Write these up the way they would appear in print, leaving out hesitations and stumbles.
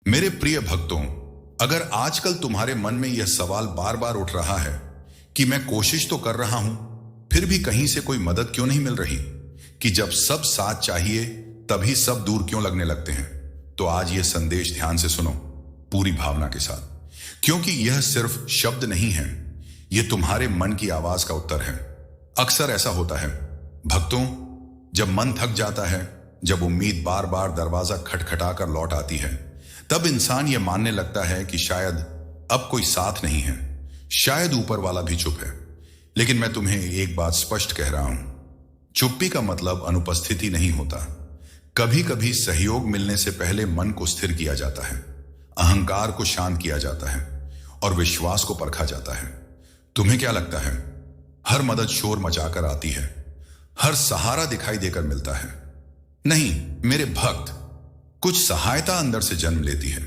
मेरे प्रिय भक्तों, अगर आजकल तुम्हारे मन में यह सवाल बार बार उठ रहा है कि मैं कोशिश तो कर रहा हूं, फिर भी कहीं से कोई मदद क्यों नहीं मिल रही, कि जब सब साथ चाहिए तभी सब दूर क्यों लगने लगते हैं, तो आज यह संदेश ध्यान से सुनो, पूरी भावना के साथ, क्योंकि यह सिर्फ शब्द नहीं है, यह तुम्हारे मन की आवाज का उत्तर है। अक्सर ऐसा होता है भक्तों, जब मन थक जाता है, जब उम्मीद बार बार दरवाजा खटखटाकर लौट आती है, तब इंसान यह मानने लगता है कि शायद अब कोई साथ नहीं है, शायद ऊपर वाला भी चुप है। लेकिन मैं तुम्हें एक बात स्पष्ट कह रहा हूं, चुप्पी का मतलब अनुपस्थिति नहीं होता। कभी कभी सहयोग मिलने से पहले मन को स्थिर किया जाता है, अहंकार को शांत किया जाता है और विश्वास को परखा जाता है। तुम्हें क्या लगता है हर मदद शोर मचाकर आती है, हर सहारा दिखाई देकर मिलता है? नहीं मेरे भक्त, कुछ सहायता अंदर से जन्म लेती है।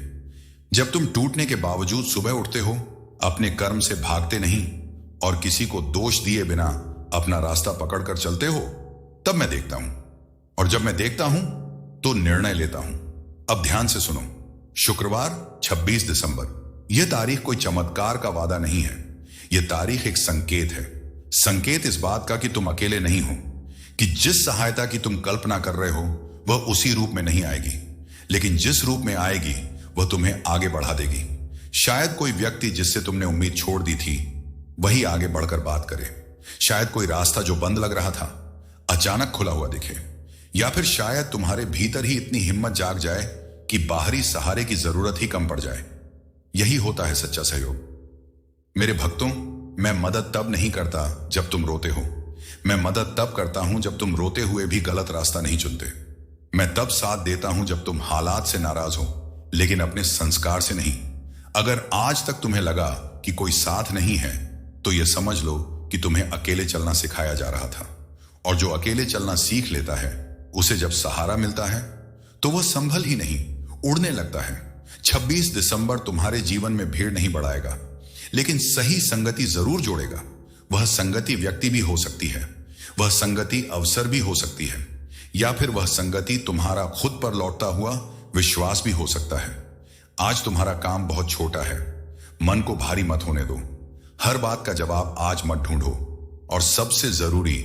जब तुम टूटने के बावजूद सुबह उठते हो, अपने कर्म से भागते नहीं और किसी को दोष दिए बिना अपना रास्ता पकड़कर चलते हो, तब मैं देखता हूं। और जब मैं देखता हूं तो निर्णय लेता हूं। अब ध्यान से सुनो, शुक्रवार 26 दिसंबर, यह तारीख कोई चमत्कार का वादा नहीं है, यह तारीख एक संकेत है। संकेत इस बात का कि तुम अकेले नहीं हो, कि जिस सहायता की तुम कल्पना कर रहे हो वह उसी रूप में नहीं आएगी, लेकिन जिस रूप में आएगी वह तुम्हें आगे बढ़ा देगी। शायद कोई व्यक्ति जिससे तुमने उम्मीद छोड़ दी थी वही आगे बढ़कर बात करे, शायद कोई रास्ता जो बंद लग रहा था अचानक खुला हुआ दिखे, या फिर शायद तुम्हारे भीतर ही इतनी हिम्मत जाग जाए कि बाहरी सहारे की जरूरत ही कम पड़ जाए। यही होता है सच्चा सहयोग। मेरे भक्तों, मैं मदद तब नहीं करता जब तुम रोते हो, मैं मदद तब करता हूं जब तुम रोते हुए भी गलत रास्ता नहीं चुनते। मैं तब साथ देता हूं जब तुम हालात से नाराज हो, लेकिन अपने संस्कार से नहीं। अगर आज तक तुम्हें लगा कि कोई साथ नहीं है, तो यह समझ लो कि तुम्हें अकेले चलना सिखाया जा रहा था, और जो अकेले चलना सीख लेता है उसे जब सहारा मिलता है तो वह संभल ही नहीं, उड़ने लगता है। 26 दिसंबर तुम्हारे जीवन में भीड़ नहीं बढ़ाएगा, लेकिन सही संगति जरूर जोड़ेगा। वह संगति व्यक्ति भी हो सकती है, वह संगति अवसर भी हो सकती है, या फिर वह संगति तुम्हारा खुद पर लौटता हुआ विश्वास भी हो सकता है। आज तुम्हारा काम बहुत छोटा है, मन को भारी मत होने दो। हर बात का जवाब आज मत ढूंढो, और सबसे जरूरी,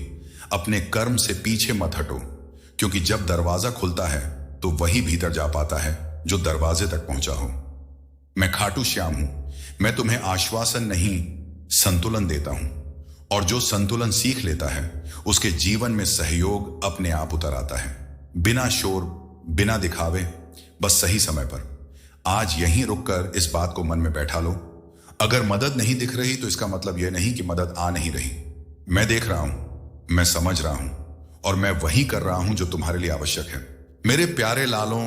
अपने कर्म से पीछे मत हटो, क्योंकि जब दरवाजा खुलता है तो वही भीतर जा पाता है जो दरवाजे तक पहुंचा हो। मैं खाटू श्याम हूं, मैं तुम्हें आश्वासन नहीं संतुलन देता हूं, और जो संतुलन सीख लेता है उसके जीवन में सहयोग अपने आप उतर आता है, बिना शोर, बिना दिखावे, बस सही समय पर। आज यहीं रुककर इस बात को मन में बैठा लो। अगर मदद नहीं दिख रही तो इसका मतलब यह नहीं कि मदद आ नहीं रही। मैं देख रहा हूं, मैं समझ रहा हूं, और मैं वही कर रहा हूं जो तुम्हारे लिए आवश्यक है। मेरे प्यारे लालों,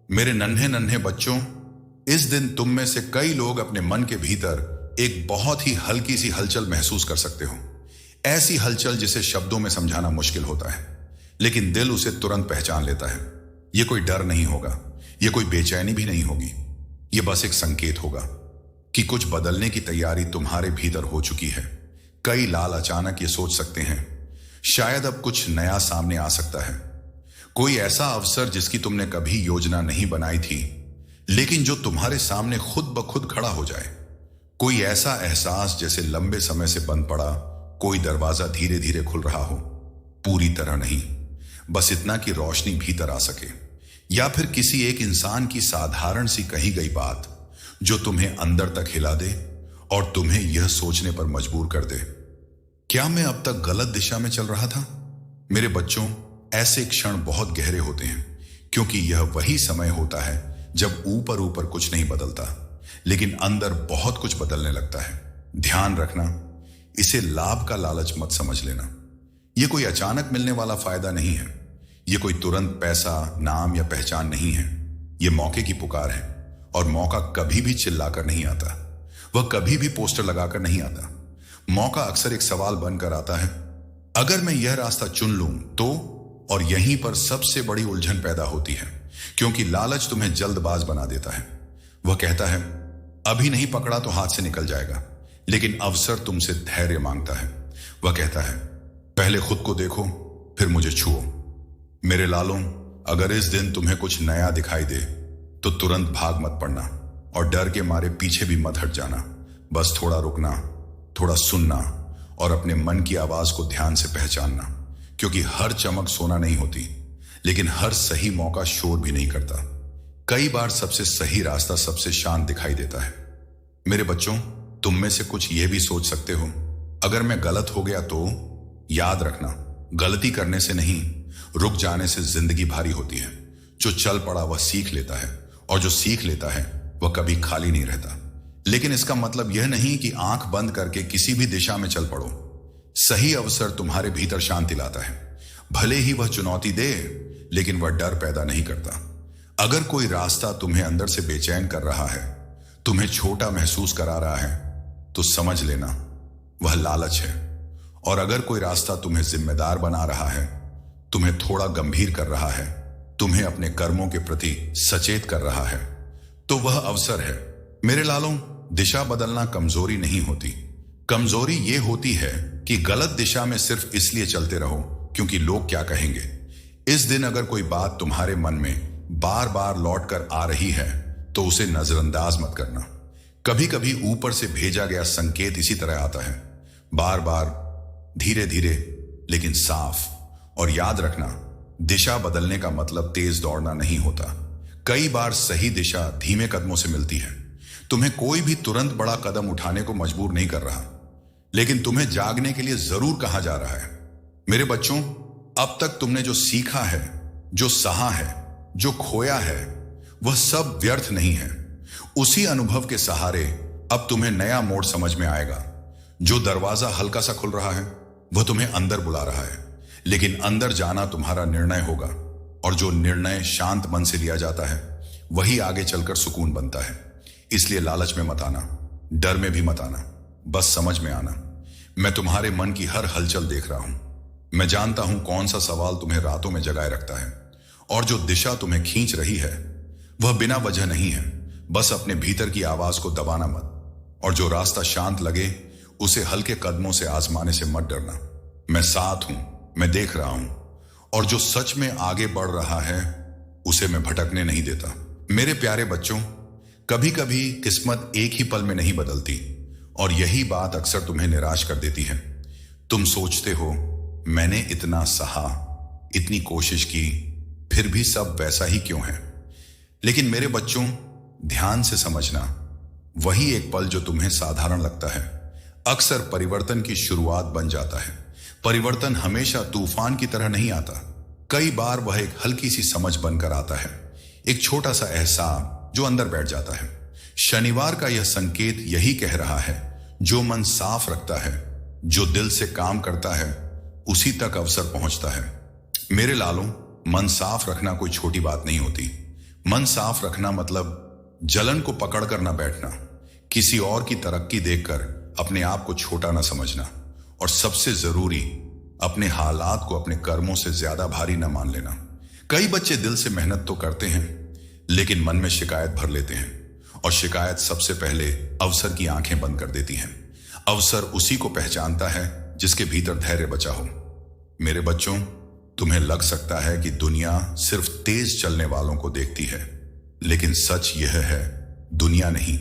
मेरे नन्हे नन्हे बच्चों, इस दिन तुम में से कई लोग अपने मन के भीतर एक बहुत ही हल्की सी हलचल महसूस कर सकते हो। ऐसी हलचल जिसे शब्दों में समझाना मुश्किल होता है, लेकिन दिल उसे तुरंत पहचान लेता है। यह कोई डर नहीं होगा, यह कोई बेचैनी भी नहीं होगी, यह बस एक संकेत होगा कि कुछ बदलने की तैयारी तुम्हारे भीतर हो चुकी है। कई लाल अचानक ये सोच सकते हैं, शायद अब कुछ नया सामने आ सकता है, कोई ऐसा अवसर जिसकी तुमने कभी योजना नहीं बनाई थी, लेकिन जो तुम्हारे सामने खुद ब खुद खड़ा हो जाए। कोई ऐसा एहसास जैसे लंबे समय से बंद पड़ा कोई दरवाजा धीरे धीरे खुल रहा हो, पूरी तरह नहीं, बस इतना कि रोशनी भीतर आ सके, या फिर किसी एक इंसान की साधारण सी कही गई बात जो तुम्हें अंदर तक हिला दे और तुम्हें यह सोचने पर मजबूर कर दे, क्या मैं अब तक गलत दिशा में चल रहा था? मेरे बच्चों, ऐसे क्षण बहुत गहरे होते हैं, क्योंकि यह वही समय होता है जब ऊपर ऊपर कुछ नहीं बदलता, लेकिन अंदर बहुत कुछ बदलने लगता है। ध्यान रखना, इसे लाभ का लालच मत समझ लेना। यह कोई अचानक मिलने वाला फायदा नहीं है, यह कोई तुरंत पैसा, नाम या पहचान नहीं है। यह मौके की पुकार है, और मौका कभी भी चिल्लाकर नहीं आता, वह कभी भी पोस्टर लगाकर नहीं आता। मौका अक्सर एक सवाल बनकर आता है, अगर मैं यह रास्ता चुन लूं तो? और यहीं पर सबसे बड़ी उलझन पैदा होती है, क्योंकि लालच तुम्हें जल्दबाज बना देता है। वह कहता है, अभी नहीं पकड़ा तो हाथ से निकल जाएगा, लेकिन अवसर तुमसे धैर्य मांगता है। वह कहता है, पहले खुद को देखो, फिर मुझे छुओ। मेरे लालों, अगर इस दिन तुम्हें कुछ नया दिखाई दे तो तुरंत भाग मत पड़ना और डर के मारे पीछे भी मत हट जाना। बस थोड़ा रुकना, थोड़ा सुनना और अपने मन की आवाज को ध्यान से पहचानना, क्योंकि हर चमक सोना नहीं होती, लेकिन हर सही मौका शोर भी नहीं करता। कई बार सबसे सही रास्ता सबसे शांत दिखाई देता है। मेरे बच्चों, तुम में से कुछ ये भी सोच सकते हो, अगर मैं गलत हो गया तो? याद रखना, गलती करने से नहीं, रुक जाने से जिंदगी भारी होती है। जो चल पड़ा वह सीख लेता है, और जो सीख लेता है वह कभी खाली नहीं रहता। लेकिन इसका मतलब यह नहीं कि आंख बंद करके किसी भी दिशा में चल पड़ो। सही अवसर तुम्हारे भीतर शांति लाता है। भले ही वह चुनौती दे, लेकिन वह डर पैदा नहीं करता। अगर कोई रास्ता तुम्हें अंदर से बेचैन कर रहा है, तुम्हें छोटा महसूस करा रहा है, तो समझ लेना वह लालच है। और अगर कोई रास्ता तुम्हें जिम्मेदार बना रहा है, तुम्हें थोड़ा गंभीर कर रहा है, तुम्हें अपने कर्मों के प्रति सचेत कर रहा है, तो वह अवसर है। मेरे लालों, दिशा बदलना कमजोरी नहीं होती। कमजोरी यह होती है कि गलत दिशा में सिर्फ इसलिए चलते रहो क्योंकि लोग क्या कहेंगे। इस दिन अगर कोई बात तुम्हारे मन में बार बार लौट कर आ रही है, तो उसे नजरअंदाज मत करना। कभी कभी ऊपर से भेजा गया संकेत इसी तरह आता है, बार बार, धीरे धीरे, लेकिन साफ। और याद रखना, दिशा बदलने का मतलब तेज दौड़ना नहीं होता। कई बार सही दिशा धीमे कदमों से मिलती है। तुम्हें कोई भी तुरंत बड़ा कदम उठाने को मजबूर नहीं कर रहा, लेकिन तुम्हें जागने के लिए जरूर कहा जा रहा है। मेरे बच्चों, अब तक तुमने जो सीखा है, जो सहा है, जो खोया है, वह सब व्यर्थ नहीं है। उसी अनुभव के सहारे अब तुम्हें नया मोड़ समझ में आएगा। जो दरवाजा हल्का सा खुल रहा है, वह तुम्हें अंदर बुला रहा है, लेकिन अंदर जाना तुम्हारा निर्णय होगा। और जो निर्णय शांत मन से लिया जाता है, वही आगे चलकर सुकून बनता है। इसलिए लालच में मत आना, डर में भी मत आना, बस समझ में आना। मैं तुम्हारे मन की हर हलचल देख रहा हूं। मैं जानता हूं कौन सा सवाल तुम्हें रातों में जगाए रखता है, और जो दिशा तुम्हें खींच रही है वह बिना वजह नहीं है। बस अपने भीतर की आवाज को दबाना मत, और जो रास्ता शांत लगे उसे हल्के कदमों से आजमाने से मत डरना। मैं साथ हूं, मैं देख रहा हूं, और जो सच में आगे बढ़ रहा है उसे मैं भटकने नहीं देता। मेरे प्यारे बच्चों, कभी कभी किस्मत एक ही पल में नहीं बदलती, और यही बात अक्सर तुम्हें निराश कर देती है। तुम सोचते हो, मैंने इतना सहा, इतनी कोशिश की, फिर भी सब वैसा ही क्यों है। लेकिन मेरे बच्चों, ध्यान से समझना, वही एक पल जो तुम्हें साधारण लगता है, अक्सर परिवर्तन की शुरुआत बन जाता है। परिवर्तन हमेशा तूफान की तरह नहीं आता। कई बार वह एक हल्की सी समझ बनकर आता है, एक छोटा सा एहसास जो अंदर बैठ जाता है। शनिवार का यह संकेत यही कह रहा है, जो मन साफ रखता है, जो दिल से काम करता है, उसी तक अवसर पहुंचता है। मेरे लालों, मन साफ रखना कोई छोटी बात नहीं होती। मन साफ रखना मतलब जलन को पकड़कर ना बैठना, किसी और की तरक्की देखकर अपने आप को छोटा ना समझना, और सबसे जरूरी, अपने हालात को अपने कर्मों से ज्यादा भारी ना मान लेना। कई बच्चे दिल से मेहनत तो करते हैं, लेकिन मन में शिकायत भर लेते हैं, और शिकायत सबसे पहले अवसर की आंखें बंद कर देती हैं। अवसर उसी को पहचानता है जिसके भीतर धैर्य बचा हो। मेरे बच्चों, तुम्हें लग सकता है कि दुनिया सिर्फ तेज चलने वालों को देखती है, लेकिन सच यह है, दुनिया नहीं,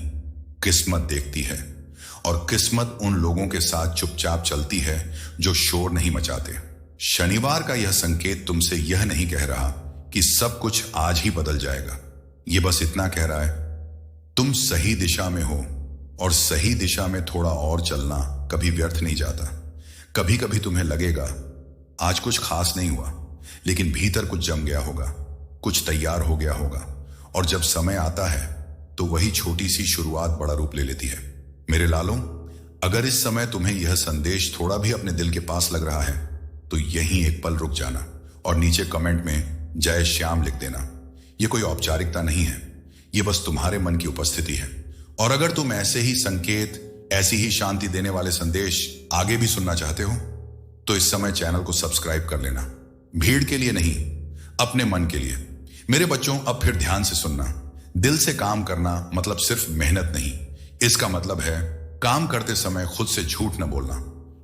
किस्मत देखती है। और किस्मत उन लोगों के साथ चुपचाप चलती है जो शोर नहीं मचाते। शनिवार का यह संकेत तुमसे यह नहीं कह रहा कि सब कुछ आज ही बदल जाएगा। यह बस इतना कह रहा है, तुम सही दिशा में हो, और सही दिशा में थोड़ा और चलना कभी व्यर्थ नहीं जाता। कभी कभी तुम्हें लगेगा आज कुछ खास नहीं हुआ, लेकिन भीतर कुछ जम गया होगा, कुछ तैयार हो गया होगा, और जब समय आता है तो वही छोटी सी शुरुआत बड़ा रूप ले लेती है। मेरे लालों, अगर इस समय तुम्हें यह संदेश थोड़ा भी अपने दिल के पास लग रहा है, तो यहीं एक पल रुक जाना और नीचे कमेंट में जय श्याम लिख देना। यह कोई औपचारिकता नहीं है, यह बस तुम्हारे मन की उपस्थिति है। और अगर तुम ऐसे ही संकेत, ऐसी ही शांति देने वाले संदेश आगे भी सुनना चाहते हो, तो इस समय चैनल को सब्सक्राइब कर लेना। भीड़ के लिए नहीं, अपने मन के लिए। मेरे बच्चों, अब फिर ध्यान से सुनना। दिल से काम करना मतलब सिर्फ मेहनत नहीं, इसका मतलब है काम करते समय खुद से झूठ न बोलना,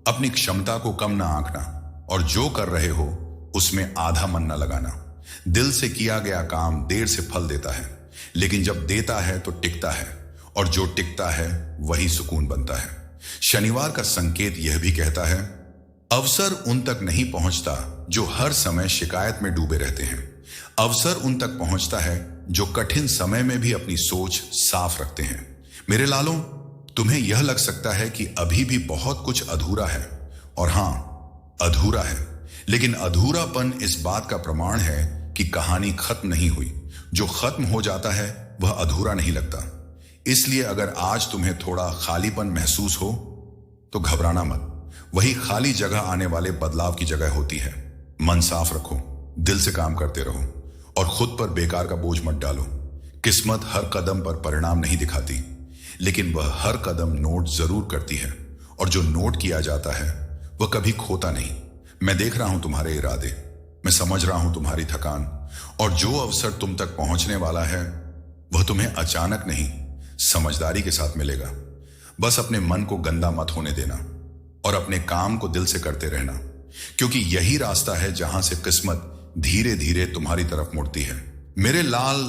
अपनी क्षमता को कम न आंकना, और जो कर रहे हो उसमें आधा मन न लगाना। दिल से किया गया काम देर से फल देता है, लेकिन जब देता है तो टिकता है, और जो टिकता है वही सुकून बनता है। शनिवार का संकेत यह भी कहता है, अवसर उन तक नहीं पहुंचता जो हर समय शिकायत में डूबे रहते हैं। अवसर उन तक पहुंचता है जो कठिन समय में भी अपनी सोच साफ रखते हैं। मेरे लालों, तुम्हें यह लग सकता है कि अभी भी बहुत कुछ अधूरा है, और हां, अधूरा है, लेकिन अधूरापन इस बात का प्रमाण है कि कहानी खत्म नहीं हुई। जो खत्म हो जाता है वह अधूरा नहीं लगता। इसलिए अगर आज तुम्हें थोड़ा खालीपन महसूस हो तो घबराना मत। वही खाली जगह आने वाले बदलाव की जगह होती है। मन साफ रखो, दिल से काम करते रहो, और खुद पर बेकार का बोझ मत डालो। किस्मत हर कदम पर परिणाम नहीं दिखाती, लेकिन वह हर कदम नोट जरूर करती है, और जो नोट किया जाता है वह कभी खोता नहीं। मैं देख रहा हूं तुम्हारे इरादे, मैं समझ रहा हूं तुम्हारी थकान, और जो अवसर तुम तक पहुंचने वाला है वह तुम्हें अचानक नहीं, समझदारी के साथ मिलेगा। बस अपने मन को गंदा मत होने देना, और अपने काम को दिल से करते रहना, क्योंकि यही रास्ता है जहां से किस्मत धीरे धीरे तुम्हारी तरफ मुड़ती है। मेरे लाल,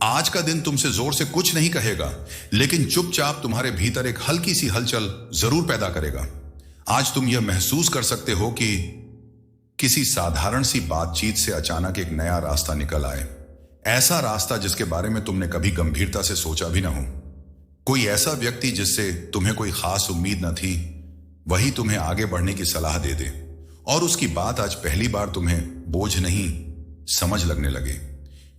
आज का दिन तुमसे जोर से कुछ नहीं कहेगा, लेकिन चुपचाप तुम्हारे भीतर एक हल्की सी हलचल जरूर पैदा करेगा। आज तुम यह महसूस कर सकते हो कि किसी साधारण सी बातचीत से अचानक एक नया रास्ता निकल आए। ऐसा रास्ता जिसके बारे में तुमने कभी गंभीरता से सोचा भी ना हो। कोई ऐसा व्यक्ति जिससे तुम्हें कोई खास उम्मीद न थी, वही तुम्हें आगे बढ़ने की सलाह दे दे, और उसकी बात आज पहली बार तुम्हें बोझ नहीं, समझ लगने लगे।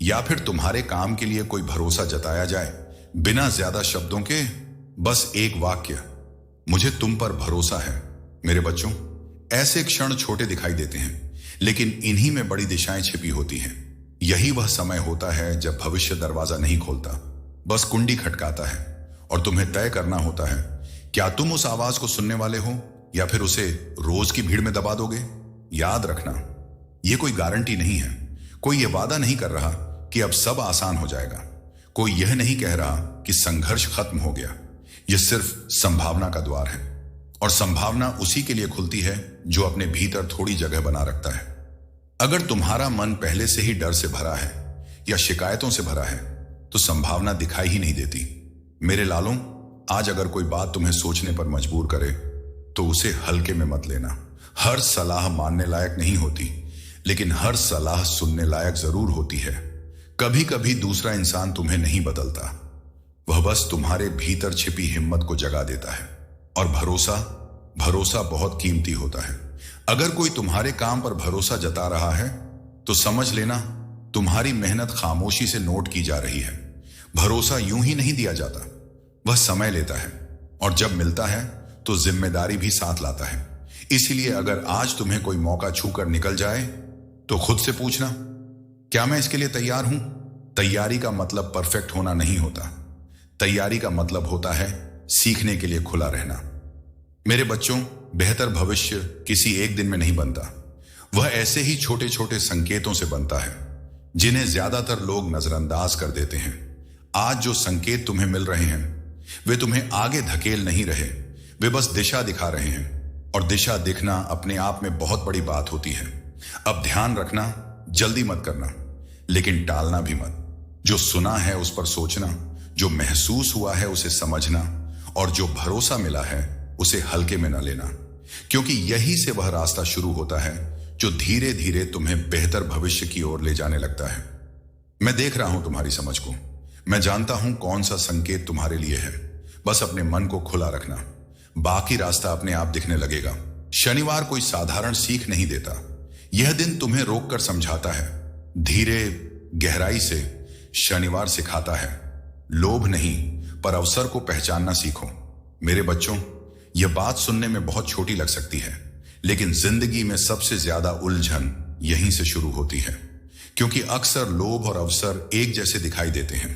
या फिर तुम्हारे काम के लिए कोई भरोसा जताया जाए बिना ज्यादा शब्दों के, बस एक वाक्य, मुझे तुम पर भरोसा है। मेरे बच्चों, ऐसे क्षण छोटे दिखाई देते हैं, लेकिन इन्हीं में बड़ी दिशाएं छिपी होती हैं। यही वह समय होता है जब भविष्य दरवाजा नहीं खोलता, बस कुंडी खटकाता है, और तुम्हें तय करना होता है, क्या तुम उस आवाज को सुनने वाले हो या फिर उसे रोज की भीड़ में दबा दोगे। याद रखना, यह कोई गारंटी नहीं है। कोई यह वादा नहीं कर रहा कि अब सब आसान हो जाएगा। कोई यह नहीं कह रहा कि संघर्ष खत्म हो गया। यह सिर्फ संभावना का द्वार है, और संभावना उसी के लिए खुलती है जो अपने भीतर थोड़ी जगह बना रखता है। अगर तुम्हारा मन पहले से ही डर से भरा है या शिकायतों से भरा है, तो संभावना दिखाई ही नहीं देती। मेरे लालों, आज अगर कोई बात तुम्हें सोचने पर मजबूर करे तो उसे हल्के में मत लेना। हर सलाह मानने लायक नहीं होती, लेकिन हर सलाह सुनने लायक जरूर होती है। कभी कभी दूसरा इंसान तुम्हें नहीं बदलता, वह बस तुम्हारे भीतर छिपी हिम्मत को जगा देता है। और भरोसा बहुत कीमती होता है। अगर कोई तुम्हारे काम पर भरोसा जता रहा है तो समझ लेना तुम्हारी मेहनत खामोशी से नोट की जा रही है। भरोसा यूं ही नहीं दिया जाता, वह समय लेता है, और जब मिलता है तो जिम्मेदारी भी साथ लाता है। इसलिए अगर आज तुम्हें कोई मौका छूकर निकल जाए तो खुद से पूछना, क्या मैं इसके लिए तैयार हूं। तैयारी का मतलब परफेक्ट होना नहीं होता। तैयारी का मतलब होता है सीखने के लिए खुला रहना। मेरे बच्चों, बेहतर भविष्य किसी एक दिन में नहीं बनता। वह ऐसे ही छोटे छोटे संकेतों से बनता है जिन्हें ज्यादातर लोग नजरअंदाज कर देते हैं। आज जो संकेत तुम्हें मिल रहे हैं वे तुम्हें आगे धकेल नहीं रहे, वे बस दिशा दिखा रहे हैं, और दिशा दिखना अपने आप में बहुत बड़ी बात होती है। अब ध्यान रखना, जल्दी मत करना, लेकिन टालना भी मत। जो सुना है उस पर सोचना, जो महसूस हुआ है उसे समझना, और जो भरोसा मिला है उसे हल्के में न लेना, क्योंकि यही से वह रास्ता शुरू होता है जो धीरे धीरे तुम्हें बेहतर भविष्य की ओर ले जाने लगता है। मैं देख रहा हूं तुम्हारी समझ को, मैं जानता हूं कौन सा संकेत तुम्हारे लिए है। बस अपने मन को खुला रखना, बाकी रास्ता अपने आप दिखने लगेगा। शनिवार कोई साधारण सीख नहीं देता। यह दिन तुम्हें रोककर समझाता है, धीरे गहराई से। शनिवार सिखाता है, लोभ नहीं पर अवसर को पहचानना सीखो। मेरे बच्चों, यह बात सुनने में बहुत छोटी लग सकती है, लेकिन जिंदगी में सबसे ज्यादा उलझन यहीं से शुरू होती है, क्योंकि अक्सर लोभ और अवसर एक जैसे दिखाई देते हैं।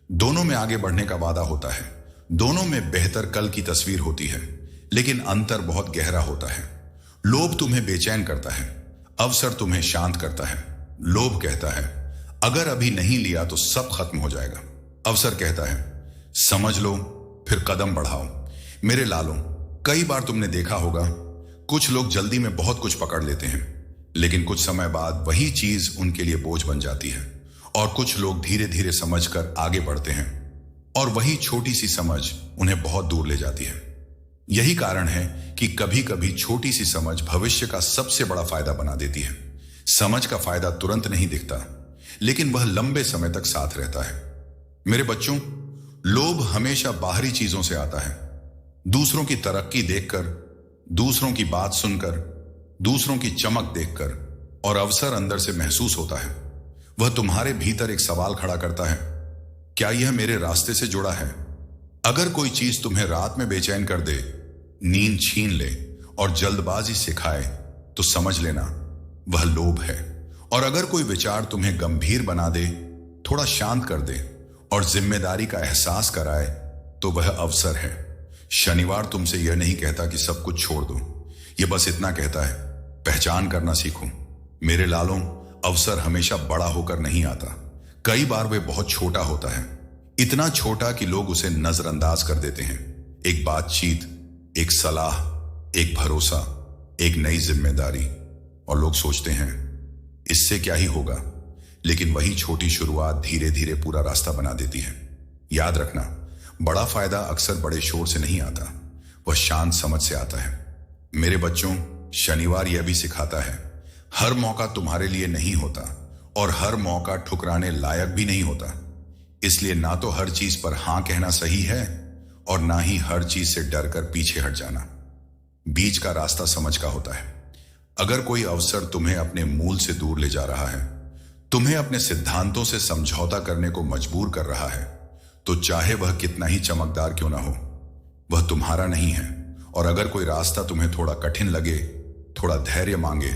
दोनों में आगे बढ़ने का वादा होता है, दोनों में बेहतर कल की तस्वीर होती है, लेकिन अंतर बहुत गहरा होता है। लोभ तुम्हें बेचैन करता है, अवसर तुम्हें शांत करता है। लोभ कहता है, अगर अभी नहीं लिया तो सब खत्म हो जाएगा। अवसर कहता है, समझ लो फिर कदम बढ़ाओ। मेरे लालों, कई बार तुमने देखा होगा, कुछ लोग जल्दी में बहुत कुछ पकड़ लेते हैं, लेकिन कुछ समय बाद वही चीज उनके लिए बोझ बन जाती है, और कुछ लोग धीरे धीरे समझकर आगे बढ़ते हैं और वही छोटी सी समझ उन्हें बहुत दूर ले जाती है। यही कारण है कि कभी कभी छोटी सी समझ भविष्य का सबसे बड़ा फायदा बना देती है। समझ का फायदा तुरंत नहीं दिखता, लेकिन वह लंबे समय तक साथ रहता है। मेरे बच्चों, लोभ हमेशा बाहरी चीजों से आता है। दूसरों की तरक्की देखकर, दूसरों की बात सुनकर, दूसरों की चमक देखकर और अवसर अंदर से महसूस होता है। वह तुम्हारे भीतर एक सवाल खड़ा करता है, क्या यह मेरे रास्ते से जुड़ा है? अगर कोई चीज तुम्हें रात में बेचैन कर दे, नींद छीन ले और जल्दबाजी सिखाए, तो समझ लेना वह लोभ है। और अगर कोई विचार तुम्हें गंभीर बना दे, थोड़ा शांत कर दे और जिम्मेदारी का एहसास कराए, तो वह अवसर है। शनिवार तुमसे यह नहीं कहता कि सब कुछ छोड़ दो, यह बस इतना कहता है, पहचान करना सीखो। मेरे लालों, अवसर हमेशा बड़ा होकर नहीं आता। कई बार वे बहुत छोटा होता है, इतना छोटा कि लोग उसे नजरअंदाज कर देते हैं। एक बातचीत, एक सलाह, एक भरोसा, एक नई जिम्मेदारी, और लोग सोचते हैं इससे क्या ही होगा, लेकिन वही छोटी शुरुआत धीरे धीरे पूरा रास्ता बना देती है। याद रखना, बड़ा फायदा अक्सर बड़े शोर से नहीं आता, वह शांत समझ से आता है। मेरे बच्चों, शनिवार यह भी सिखाता है, हर मौका तुम्हारे लिए नहीं होता और हर मौका ठुकराने लायक भी नहीं होता। इसलिए ना तो हर चीज पर हां कहना सही है और ना ही हर चीज से डर कर पीछे हट जाना। बीच का रास्ता समझ का होता है। अगर कोई अवसर तुम्हें अपने मूल से दूर ले जा रहा है, तुम्हें अपने सिद्धांतों से समझौता करने को मजबूर कर रहा है, तो चाहे वह कितना ही चमकदार क्यों ना हो, वह तुम्हारा नहीं है। और अगर कोई रास्ता तुम्हें थोड़ा कठिन लगे, थोड़ा धैर्य मांगे,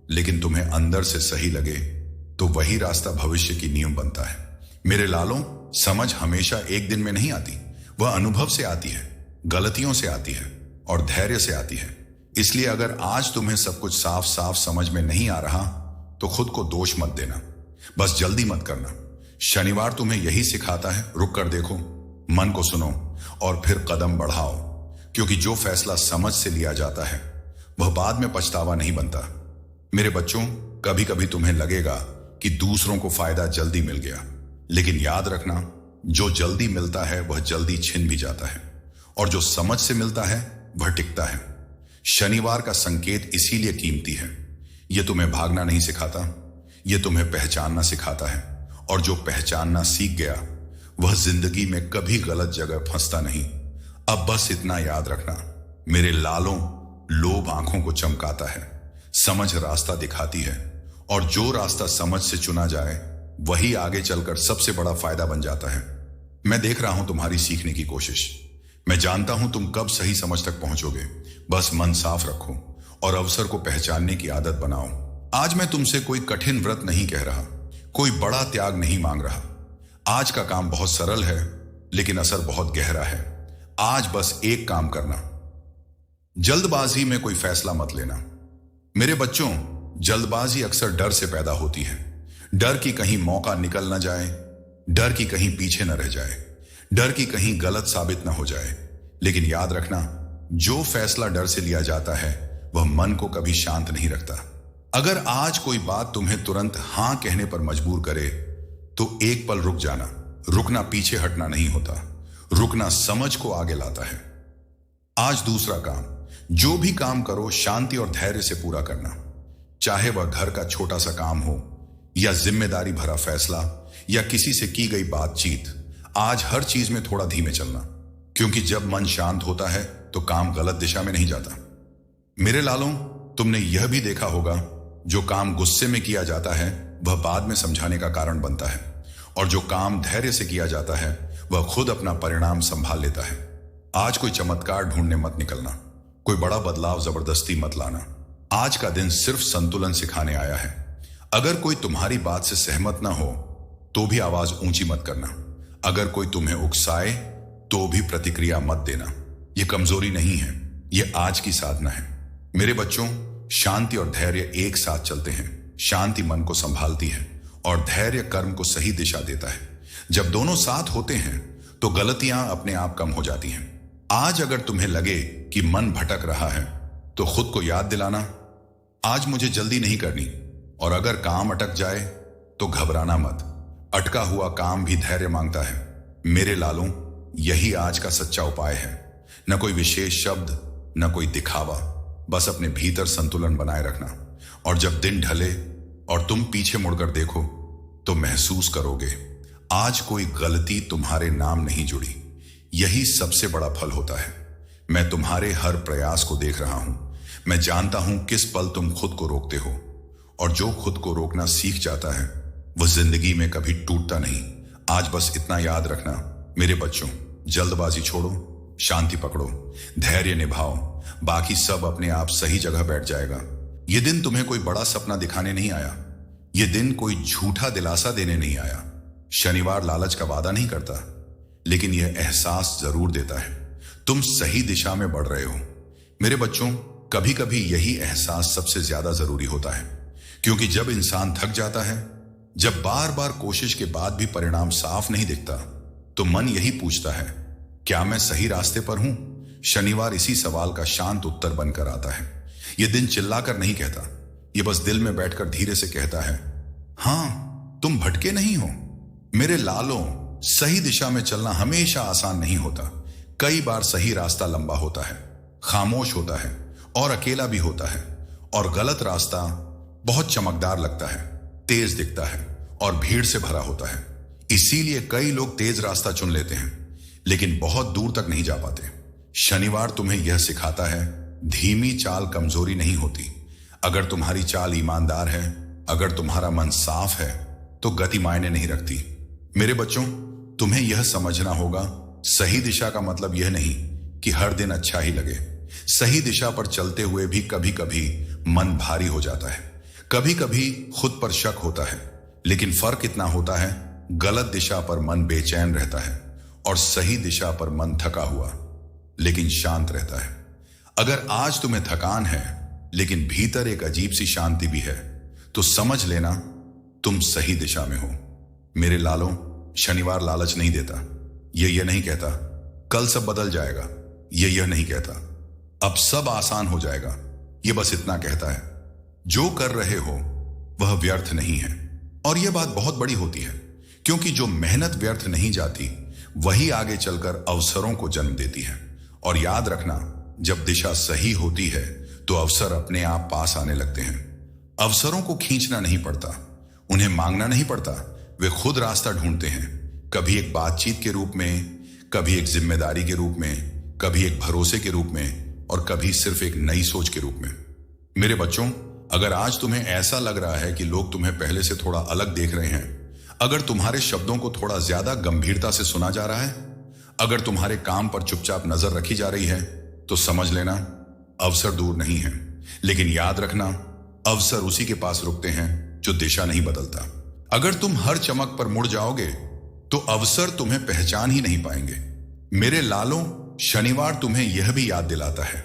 लेकिन तुम्हें अंदर से सही लगे, तो वही रास्ता भविष्य की नींव बनता है। मेरे लालों, समझ हमेशा एक दिन में नहीं आती, वह अनुभव से आती है, गलतियों से आती है और धैर्य से आती है। इसलिए अगर आज तुम्हें सब कुछ साफ साफ समझ में नहीं आ रहा, तो खुद को दोष मत देना, बस जल्दी मत करना। शनिवार तुम्हें यही सिखाता है, रुक कर देखो, मन को सुनो और फिर कदम बढ़ाओ, क्योंकि जो फैसला समझ से लिया जाता है वह बाद में पछतावा नहीं बनता। मेरे बच्चों, कभी कभी तुम्हें लगेगा कि दूसरों को फायदा जल्दी मिल गया, लेकिन याद रखना, जो जल्दी मिलता है वह जल्दी छिन भी जाता है, और जो समझ से मिलता है वह टिकता है। शनिवार का संकेत इसीलिए कीमती है। यह तुम्हें भागना नहीं सिखाता, यह तुम्हें पहचानना सिखाता है, और जो पहचानना सीख गया वह जिंदगी में कभी गलत जगह फंसता नहीं। अब बस इतना याद रखना मेरे लालों, लोभ आंखों को चमकाता है, समझ रास्ता दिखाती है, और जो रास्ता समझ से चुना जाए वही आगे चलकर सबसे बड़ा फायदा बन जाता है। मैं देख रहा हूं तुम्हारी सीखने की कोशिश। मैं जानता हूं तुम कब सही समझ तक पहुंचोगे। बस मन साफ रखो और अवसर को पहचानने की आदत बनाओ। आज मैं तुमसे कोई कठिन व्रत नहीं कह रहा, कोई बड़ा त्याग नहीं मांग रहा। आज का काम बहुत सरल है, लेकिन असर बहुत गहरा है। आज बस एक काम करना, जल्दबाजी में कोई फैसला मत लेना। मेरे बच्चों, जल्दबाजी अक्सर डर से पैदा होती है। डर की कहीं मौका निकल न जाए, डर की कहीं पीछे न रह जाए, डर की कहीं गलत साबित न हो जाए। लेकिन याद रखना, जो फैसला डर से लिया जाता है वह मन को कभी शांत नहीं रखता। अगर आज कोई बात तुम्हें तुरंत हां कहने पर मजबूर करे, तो एक पल रुक जाना। रुकना पीछे हटना नहीं होता, रुकना समझ को आगे लाता है। आज दूसरा काम, जो भी काम करो शांति और धैर्य से पूरा करना। चाहे वह घर का छोटा सा काम हो या जिम्मेदारी भरा फैसला या किसी से की गई बातचीत, आज हर चीज में थोड़ा धीमे चलना, क्योंकि जब मन शांत होता है तो काम गलत दिशा में नहीं जाता। मेरे लालों, तुमने यह भी देखा होगा, जो काम गुस्से में किया जाता है वह बाद में समझाने का कारण बनता है, और जो काम धैर्य से किया जाता है वह खुद अपना परिणाम संभाल लेता है। आज कोई चमत्कार ढूंढने मत निकलना, कोई बड़ा बदलाव जबरदस्ती मत लाना। आज का दिन सिर्फ संतुलन सिखाने आया है। अगर कोई तुम्हारी बात से सहमत ना हो तो भी आवाज ऊंची मत करना। अगर कोई तुम्हें उकसाए तो भी प्रतिक्रिया मत देना। यह कमजोरी नहीं है, यह आज की साधना है। मेरे बच्चों, शांति और धैर्य एक साथ चलते हैं। शांति मन को संभालती है और धैर्य कर्म को सही दिशा देता है। जब दोनों साथ होते हैं तो गलतियां अपने आप कम हो जाती हैं। आज अगर तुम्हें लगे कि मन भटक रहा है तो खुद को याद दिलाना, आज मुझे जल्दी नहीं करनी। और अगर काम अटक जाए तो घबराना मत, अटका हुआ काम भी धैर्य मांगता है। मेरे लालों, यही आज का सच्चा उपाय है। न कोई विशेष शब्द, न कोई दिखावा, बस अपने भीतर संतुलन बनाए रखना। और जब दिन ढले और तुम पीछे मुड़कर देखो तो महसूस करोगे आज कोई गलती तुम्हारे नाम नहीं जुड़ी। यही सबसे बड़ा फल होता है। मैं तुम्हारे हर प्रयास को देख रहा हूं। मैं जानता हूं किस पल तुम खुद को रोकते हो, और जो खुद को रोकना सीख जाता है वह जिंदगी में कभी टूटता नहीं। आज बस इतना याद रखना मेरे बच्चों, जल्दबाजी छोड़ो, शांति पकड़ो, धैर्य निभाओ, बाकी सब अपने आप सही जगह बैठ जाएगा। ये दिन तुम्हें कोई बड़ा सपना दिखाने नहीं आया। ये दिन कोई झूठा दिलासा देने नहीं आया। शनिवार लालच का वादा नहीं करता, लेकिन यह एहसास जरूर देता है तुम सही दिशा में बढ़ रहे हो। मेरे बच्चों, कभी कभी यही एहसास सबसे ज्यादा जरूरी होता है, क्योंकि जब इंसान थक जाता है, जब बार बार कोशिश के बाद भी परिणाम साफ नहीं दिखता, तो मन यही पूछता है, क्या मैं सही रास्ते पर हूं? शनिवार इसी सवाल का शांत उत्तर बनकर आता है। यह दिन चिल्लाकर नहीं कहता, यह बस दिल में बैठकर धीरे से कहता है, हां, तुम भटके नहीं हो। मेरे लालों, सही दिशा में चलना हमेशा आसान नहीं होता। कई बार सही रास्ता लंबा होता है, खामोश होता है और अकेला भी होता है। और गलत रास्ता बहुत चमकदार लगता है, तेज दिखता है और भीड़ से भरा होता है। इसीलिए कई लोग तेज रास्ता चुन लेते हैं, लेकिन बहुत दूर तक नहीं जा पाते। शनिवार तुम्हें यह सिखाता है, धीमी चाल कमजोरी नहीं होती। अगर तुम्हारी चाल ईमानदार है, अगर तुम्हारा मन साफ है, तो गति मायने नहीं रखती। मेरे बच्चों, तुम्हें यह समझना होगा, सही दिशा का मतलब यह नहीं कि हर दिन अच्छा ही लगे। सही दिशा पर चलते हुए भी कभी कभी मन भारी हो जाता है, कभी कभी खुद पर शक होता है, लेकिन फर्क इतना होता है, गलत दिशा पर मन बेचैन रहता है और सही दिशा पर मन थका हुआ लेकिन शांत रहता है। अगर आज तुम्हें थकान है लेकिन भीतर एक अजीब सी शांति भी है, तो समझ लेना तुम सही दिशा में हो। मेरे लालों, शनिवार लालच नहीं देता। यह नहीं कहता कल सब बदल जाएगा। यह नहीं कहता अब सब आसान हो जाएगा। यह बस इतना कहता है, जो कर रहे हो वह व्यर्थ नहीं है। और यह बात बहुत बड़ी होती है, क्योंकि जो मेहनत व्यर्थ नहीं जाती वही आगे चलकर अवसरों को जन्म देती है। और याद रखना, जब दिशा सही होती है तो अवसर अपने आप पास आने लगते हैं। अवसरों को खींचना नहीं पड़ता, उन्हें मांगना नहीं पड़ता, वे खुद रास्ता ढूंढते हैं। कभी एक बातचीत के रूप में, कभी एक जिम्मेदारी के रूप में, कभी एक भरोसे के रूप में, और कभी सिर्फ एक नई सोच के रूप में। मेरे बच्चों, अगर आज तुम्हें ऐसा लग रहा है कि लोग तुम्हें पहले से थोड़ा अलग देख रहे हैं, अगर तुम्हारे शब्दों को थोड़ा ज्यादा गंभीरता से सुना जा रहा है, अगर तुम्हारे काम पर चुपचाप नजर रखी जा रही है, तो समझ लेना अवसर दूर नहीं है। लेकिन याद रखना, अवसर उसी के पास रुकते हैं जो दिशा नहीं बदलता। अगर तुम हर चमक पर मुड़ जाओगे तो अवसर तुम्हें पहचान ही नहीं पाएंगे। मेरे लालों, शनिवार तुम्हें यह भी याद दिलाता है,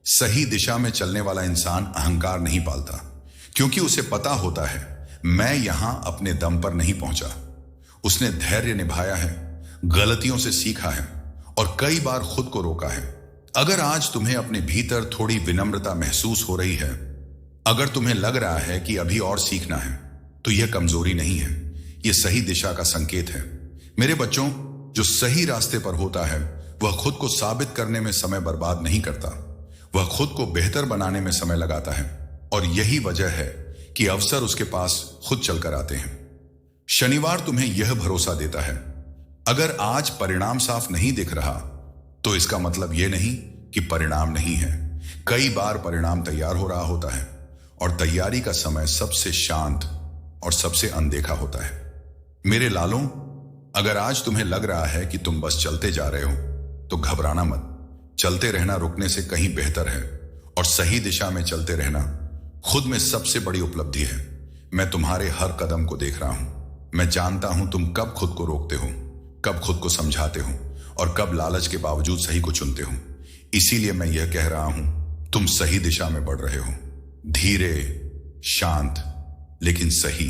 सही दिशा में चलने वाला इंसान अहंकार नहीं पालता, क्योंकि उसे पता होता है मैं यहां अपने दम पर नहीं पहुंचा। उसने धैर्य निभाया है, गलतियों से सीखा है और कई बार खुद को रोका है। अगर आज तुम्हें अपने भीतर थोड़ी विनम्रता महसूस हो रही है, अगर तुम्हें लग रहा है कि अभी और सीखना है, तो यह कमजोरी नहीं है, यह सही दिशा का संकेत है। मेरे बच्चों, जो सही रास्ते पर होता है वह खुद को साबित करने में समय बर्बाद नहीं करता, वह खुद को बेहतर बनाने में समय लगाता है। और यही वजह है कि अवसर उसके पास खुद चलकर आते हैं। शनिवार तुम्हें यह भरोसा देता है, अगर आज परिणाम साफ नहीं दिख रहा तो इसका मतलब यह नहीं कि परिणाम नहीं है। कई बार परिणाम तैयार हो रहा होता है, और तैयारी का समय सबसे शांत और सबसे अनदेखा होता है। मेरे लालों, अगर आज तुम्हें लग रहा है कि तुम बस चलते जा रहे हो, तो घबराना मत। चलते रहना रुकने से कहीं बेहतर है, और सही दिशा में चलते रहना खुद में सबसे बड़ी उपलब्धि है। मैं तुम्हारे हर कदम को देख रहा हूं। मैं जानता हूं तुम कब खुद को रोकते हो, कब खुद को समझाते हो, और कब लालच के बावजूद सही को चुनते हो। इसीलिए मैं यह कह रहा हूं, तुम सही दिशा में बढ़ रहे हो, धीरे, शांत, लेकिन सही।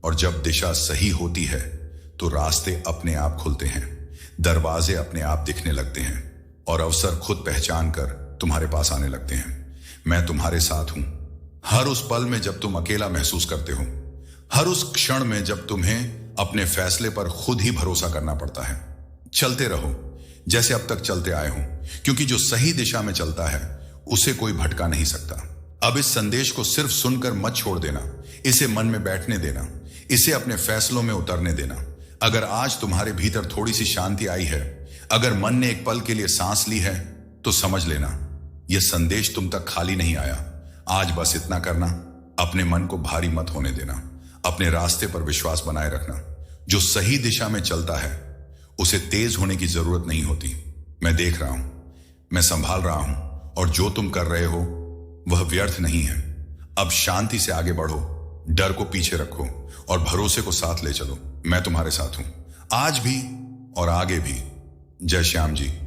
और जब दिशा सही होती है तो रास्ते अपने आप खुलते हैं, दरवाजे अपने आप दिखने लगते हैं, और अवसर खुद पहचान कर तुम्हारे पास आने लगते हैं। मैं तुम्हारे साथ हूं, हर उस पल में जब तुम अकेला महसूस करते हो, हर उस क्षण में जब तुम्हें अपने फैसले पर खुद ही भरोसा करना पड़ता है। चलते रहो जैसे अब तक चलते आए हो, क्योंकि जो सही दिशा में चलता है उसे कोई भटका नहीं सकता। अब इस संदेश को सिर्फ सुनकर मत छोड़ देना, इसे मन में बैठने देना, इसे अपने फैसलों में उतरने देना। अगर आज तुम्हारे भीतर थोड़ी सी शांति आई है, अगर मन ने एक पल के लिए सांस ली है, तो समझ लेना यह संदेश तुम तक खाली नहीं आया। आज बस इतना करना, अपने मन को भारी मत होने देना, अपने रास्ते पर विश्वास बनाए रखना। जो सही दिशा में चलता है उसे तेज होने की जरूरत नहीं होती। मैं देख रहा हूं, मैं संभाल रहा हूं, और जो तुम कर रहे हो वह व्यर्थ नहीं है। अब शांति से आगे बढ़ो, डर को पीछे रखो और भरोसे को साथ ले चलो। मैं तुम्हारे साथ हूं, आज भी और आगे भी। जय श्याम जी।